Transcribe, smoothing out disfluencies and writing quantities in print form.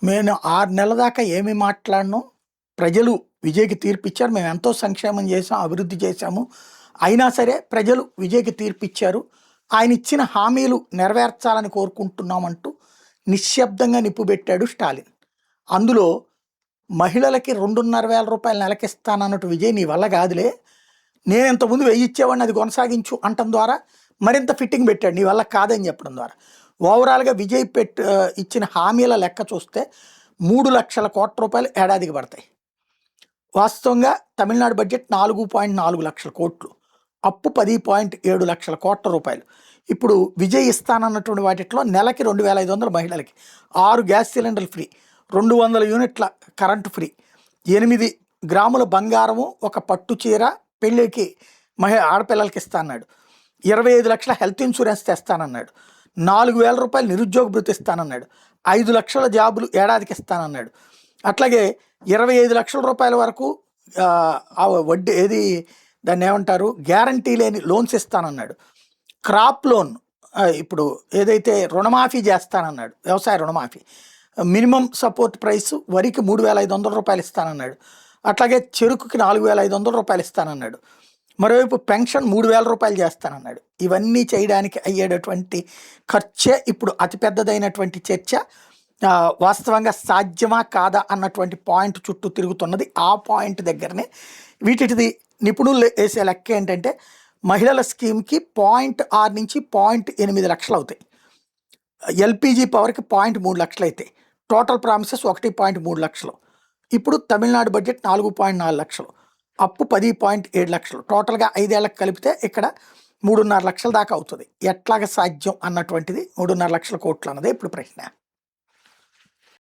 నేను 6 నెలల దాకా ఏమి మాట్లాడను. ప్రజలు విజయ్‌కి తీర్పిచ్చారు. మేము ఎంతో సంక్షేమం చేశాం, అభివృద్ధి చేశాము. అయినా సరే ప్రజలు విజయ్‌కి తీర్పిచ్చారు. ఆయన ఇచ్చిన హామీలు నెరవేర్చాలని కోరుకుంటున్నామంటూ నిశ్శబ్దంగా నిప్పుబెట్టాడు స్టాలిన్. అందులో మహిళలకి రూ. 2,500 నెలకిస్తానన్నట్టు విజయ్ నీ వల్ల కాదులే. నేను ఇంతకుముందు 1000 ఇచ్చేవాడిని అది కొనసాగించు అంటం ద్వారా మరింత ఫిట్టింగ్ పెట్టాడు. నీ వల్ల కాదని చెప్పడం ద్వారా. ఓవరాల్‌గా విజయ్ ఇచ్చిన హామీల లెక్క చూస్తే 3,00,000 కోట్ల రూపాయలు ఏడాదికి పడతాయి. వాస్తవంగా తమిళనాడు బడ్జెట్ 4.4 లక్షల కోట్లు. అప్పు 10.7 లక్షల కోట్ల రూపాయలు. ఇప్పుడు విజయ్ ఇస్తానన్నటువంటి వాటిలో నెలకి 2,500 మహిళలకి, 6 గ్యాస్ సిలిండర్లు ఫ్రీ, 200 యూనిట్ల కరెంటు ఫ్రీ, 8 గ్రాముల బంగారము, ఒక పట్టు చీర పెళ్ళికి ఆడపిల్లలకి ఇస్తానన్నాడు. 25 లక్షల హెల్త్ ఇన్సూరెన్స్ తెస్తానన్నాడు. 4,000 రూపాయలు నిరుద్యోగ భృతి ఇస్తానన్నాడు. 5 లక్షల జాబులు ఏడాదికి ఇస్తానన్నాడు. అట్లాగే 25 లక్షల రూపాయల వరకు వడ్డీ ఏది దాన్ని ఏమంటారు గ్యారంటీ లేని లోన్స్ ఇస్తానన్నాడు. క్రాప్ లోన్ ఇప్పుడు ఏదైతే రుణమాఫీ చేస్తానన్నాడు, వ్యవసాయ రుణమాఫీ, మినిమం సపోర్ట్ ప్రైస్ వరికి 3,500 రూపాయలు ఇస్తానన్నాడు. అట్లాగే చెరుకుకి 4,500 రూపాయలు ఇస్తానన్నాడు. మరోవైపు పెన్షన్ 3,000 రూపాయలు చేస్తానన్నాడు. ఇవన్నీ చేయడానికి అయ్యేటటువంటి ఖర్చే ఇప్పుడు అతిపెద్దదైనటువంటి చర్చ. వాస్తవంగా సాధ్యమా కాదా అన్నటువంటి పాయింట్ చుట్టూ తిరుగుతున్నది. ఆ పాయింట్ దగ్గరనే వీటిది నిపుణులు వేసే లెక్క ఏంటంటే మహిళల స్కీమ్కి 0.6 నుంచి 0.8 లక్షలు అవుతాయి. ఎల్పిజి పవర్కి 0.3 లక్షలు అవుతాయి. టోటల్ ప్రామిసెస్ 1.3 లక్షలు. ఇప్పుడు తమిళనాడు బడ్జెట్ 4.4 లక్షలు, అప్పు 10.7 లక్షలు. టోటల్గా 5 ఏళ్ళకి కలిపితే ఇక్కడ 3.5 లక్షల దాకా అవుతుంది. ఎట్లాగ సాధ్యం అన్నటువంటిది 3.5 లక్షల కోట్లు అన్నదే ఇప్పుడు ప్రశ్న.